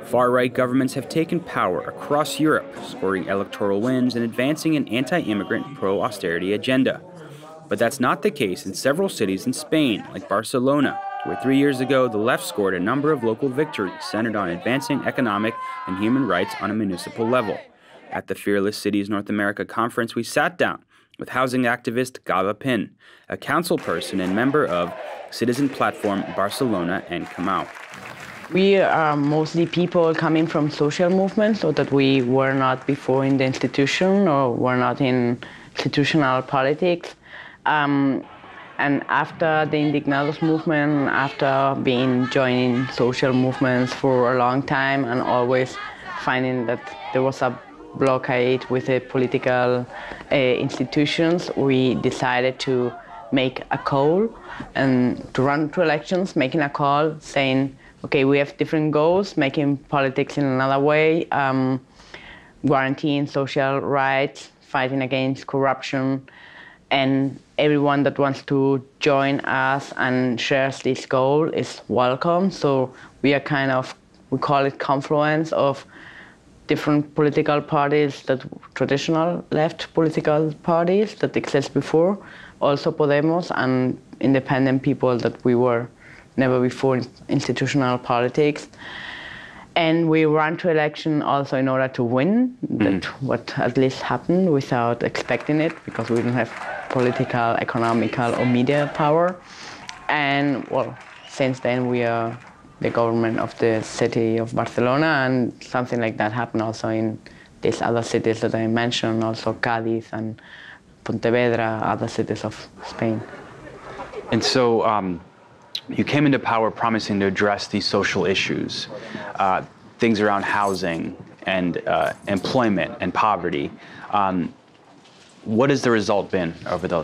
Far-right governments have taken power across Europe, scoring electoral wins and advancing an anti-immigrant, pro-austerity agenda. But that's not the case in several cities in Spain, like Barcelona, where 3 years ago the left scored a number of local victories centered on advancing economic and human rights on a municipal level. At the Fearless Cities North America conference, we sat down with housing activist Gala, a councilperson and member of Citizen Platform Barcelona and Comú. We are mostly people coming from social movements, so that we were not before in the institution or were not in institutional politics. And after the Indignados movement, after joining social movements for a long time and always finding that there was a blockade with the political institutions, we decided to make a call and to run to elections, making a call saying, okay, we have different goals, making politics in another way, guaranteeing social rights, fighting against corruption, and everyone that wants to join us and shares this goal is welcome. So we are we call it confluence of different political parties, that traditional left political parties that exist before, also Podemos, and independent people that we were never before in institutional politics. And we ran to election also in order to win, that what at least happened without expecting it, because we didn't have political, economical, or media power. And well, since then we are the government of the city of Barcelona, and something like that happened also in these other cities that I mentioned, also Cádiz and Pontevedra, other cities of Spain. And so you came into power promising to address these social issues, things around housing and employment and poverty. What has the result been over the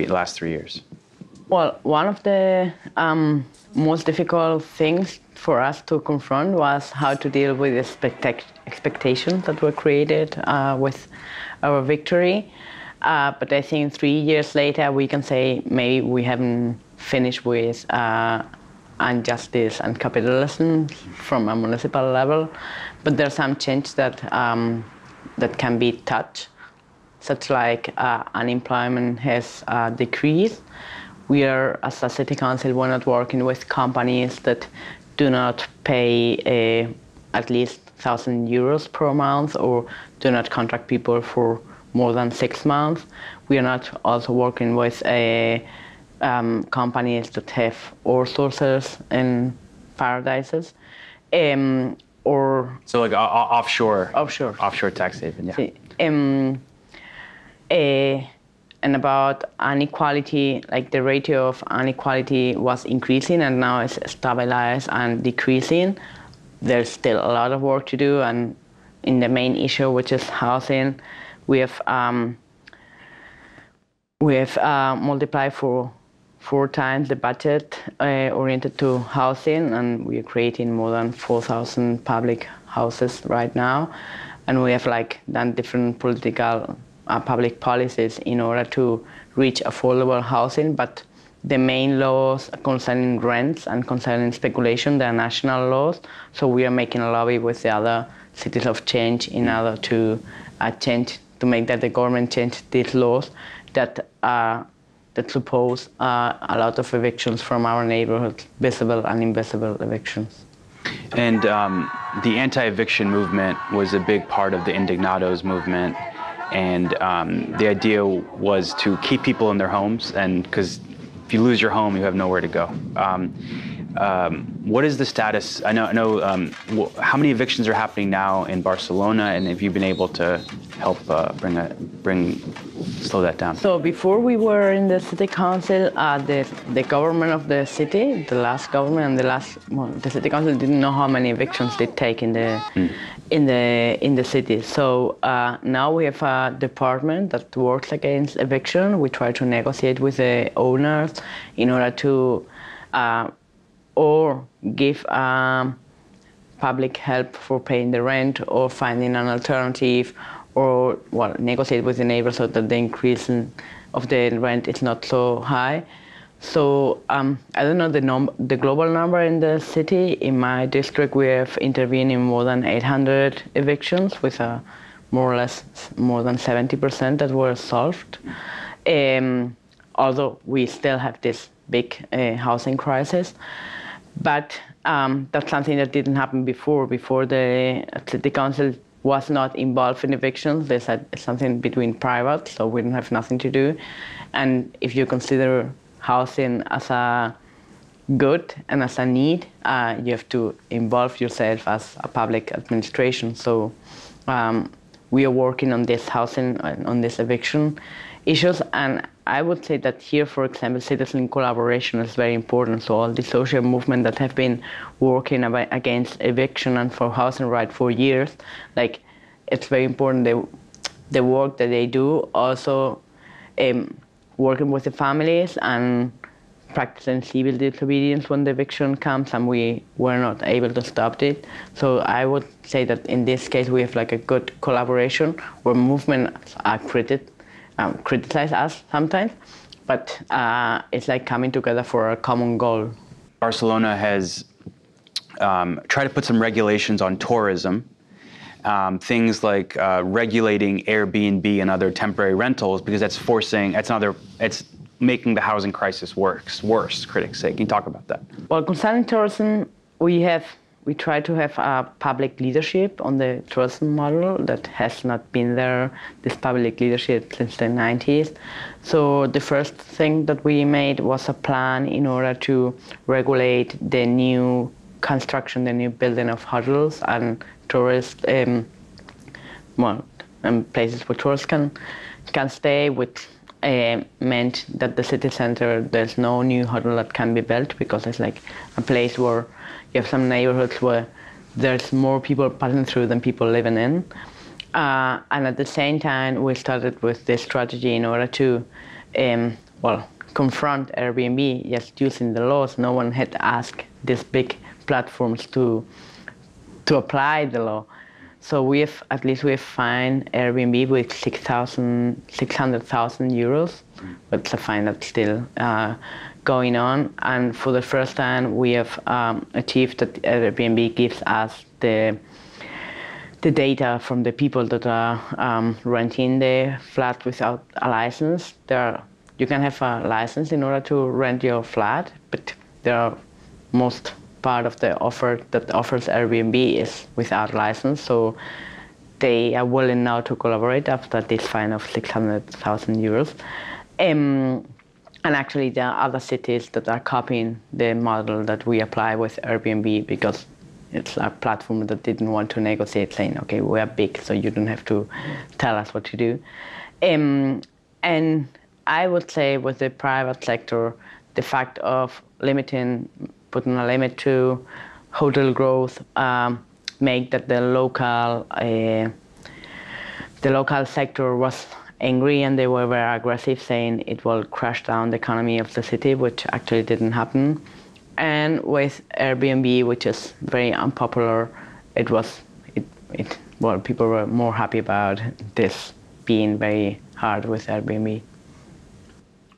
last 3 years? Well, one of the most difficult things for us to confront was how to deal with the expectations that were created with our victory. But I think 3 years later, we can say maybe we haven't finished with injustice and capitalism from a municipal level, but there's some change that can be touched, such like unemployment has decreased. We are, as a city council, we're not working with companies that do not pay at least 1,000 euros per month or do not contract people for more than 6 months. We are not also working with companies that have oil sources and paradises. So like offshore tax haven, yeah. And about inequality, like the ratio of inequality was increasing and now it's stabilized and decreasing. There's still a lot of work to do, and in the main issue, which is housing, we have multiplied for 4 times the budget oriented to housing, and we are creating more than 4,000 public houses right now, and we have done different political public policies in order to reach affordable housing, but the main laws concerning rents and concerning speculation, they are national laws, so we are making a lobby with the other cities of change in order to make that the government change these laws that suppose a lot of evictions from our neighborhoods, visible and invisible evictions. And the anti-eviction movement was a big part of the Indignados movement. And the idea was to keep people in their homes, and because if you lose your home, you have nowhere to go. What is the status? I know how many evictions are happening now in Barcelona, and have you been able to help slow that down? So before we were in the city council, the government of the city, the last government, and the city council didn't know how many evictions they take in the city. So now we have a department that works against eviction. We try to negotiate with the owners in order to or give public help for paying the rent, or finding an alternative, or negotiate with the neighbors so that the increase of the rent is not so high. So I don't know the global number in the city. In my district, we have intervened in more than 800 evictions with more or less more than 70% that were solved. Although we still have this big housing crisis. But that's something that didn't happen before. Before the city council was not involved in evictions. They said it's something between private, so we don't have nothing to do. And if you consider housing as a good and as a need, you have to involve yourself as a public administration. So we are working on this housing, on this eviction issues, and I would say that here, for example, citizen collaboration is very important. So all the social movement that have been working against eviction and for housing right for years, like it's very important the work that they do. Also, working with the families and practicing civil disobedience when the eviction comes, and we were not able to stop it. So I would say that in this case we have like a good collaboration where movements are criticize us sometimes, but it's like coming together for a common goal. Barcelona has tried to put some regulations on tourism, things like regulating Airbnb and other temporary rentals, because it's making the housing crisis worse, critics say. Can you talk about that? Well, concerning tourism, we try to have a public leadership on the tourism model that has not been there, this public leadership, since the 90s. So the first thing that we made was a plan in order to regulate the new construction, the new building of hotels and tourist, places where tourists can stay, which meant that the city center, there's no new hotel that can be built, because it's like a place where you have some neighborhoods where there's more people passing through than people living in. And at the same time, we started with this strategy in order to, confront Airbnb, just using the laws. No one had asked these big platforms to apply the law. So we have fined Airbnb with 600,000 euros, but it's a fine that's still going on. And for the first time, we have achieved that Airbnb gives us the data from the people that are renting the flat without a license. You can have a license in order to rent your flat, but most part of the offer that offers Airbnb is without license. So they are willing now to collaborate after this fine of 600,000 euros. And actually, there are other cities that are copying the model that we apply with Airbnb, because it's a platform that didn't want to negotiate, saying, okay, we are big, so you don't have to tell us what to do. And I would say with the private sector, the fact of putting a limit to hotel growth, make that the local sector was angry, and they were very aggressive, saying it will crash down the economy of the city, which actually didn't happen. And with Airbnb, which is very unpopular, people were more happy about this being very hard with Airbnb.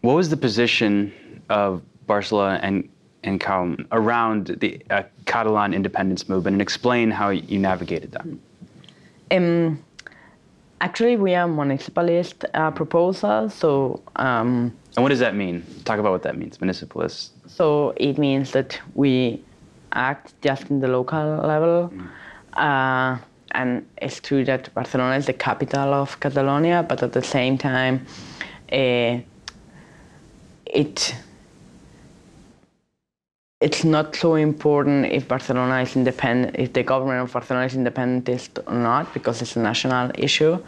What was the position of Barcelona and Comú around the Catalan independence movement, and explain how you navigated that? Actually, we are municipalist proposal, so... and what does that mean? Talk about what that means, municipalist. So it means that we act just in the local level, and it's true that Barcelona is the capital of Catalonia, but at the same time, it's not so important if Barcelona is independent, if the government of Barcelona is independentist or not, because it's a national issue.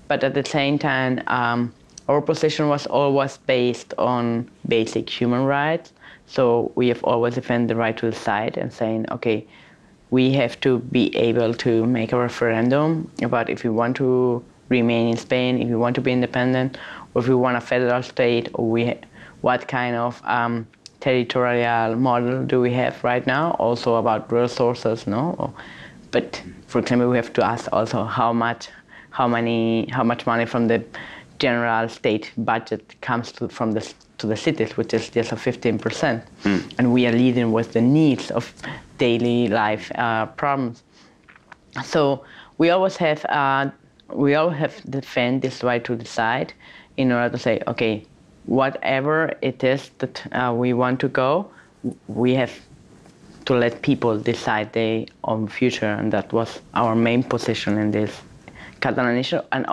But at the same time, our position was always based on basic human rights. So we have always defended the right to decide, and saying, okay, we have to be able to make a referendum about if we want to remain in Spain, if we want to be independent, or if we want a federal state, or what kind of territorial model do we have right now, also about resources, no? But for example, we have to ask also how much money from the general state budget comes from the to the cities, which is just a 15%. And we are leading with the needs of daily life problems. So we always have defend this right to decide in order to say, okay, whatever it is that we want to go, we have to let people decide their own future, and that was our main position in this Catalan issue. And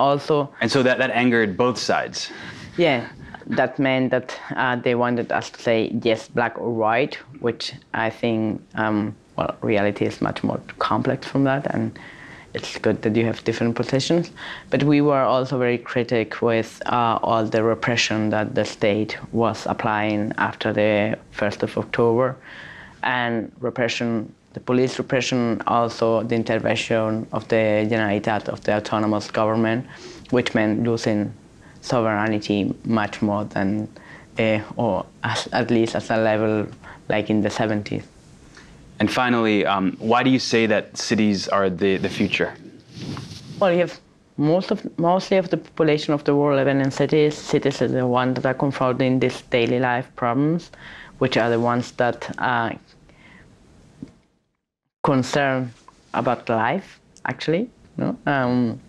so that angered both sides. Yeah, that meant that they wanted us to say yes, black or white, which I think, reality is much more complex from that, and it's good that you have different positions. But we were also very critical with all the repression that the state was applying after the 1st of October. And repression, the police repression, also the intervention of the Generalitat, of the autonomous government, which meant losing sovereignty much more than, at least at a level like in the 70s. And finally, why do you say that cities are the future? Well, you have mostly of the population of the world living in cities. Cities are the ones that are confronting these daily life problems, which are the ones that concern about life, actually. And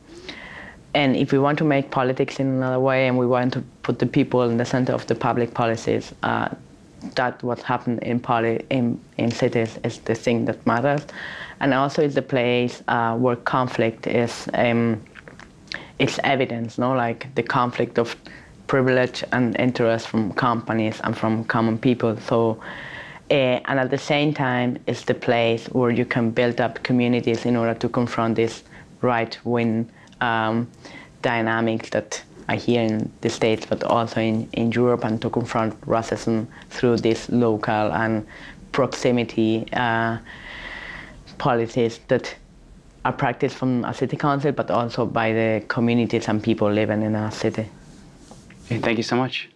if we want to make politics in another way, and we want to put the people in the center of the public policies, that what happened in cities is the thing that matters. And also it's the place where conflict is it's evidence, like the conflict of privilege and interest from companies and from common people. So, and at the same time, it's the place where you can build up communities in order to confront this right-wing dynamics that are here in the States, but also in Europe, and to confront racism through this local and proximity policies that are practiced from a city council, but also by the communities and people living in a city. Okay, thank you so much.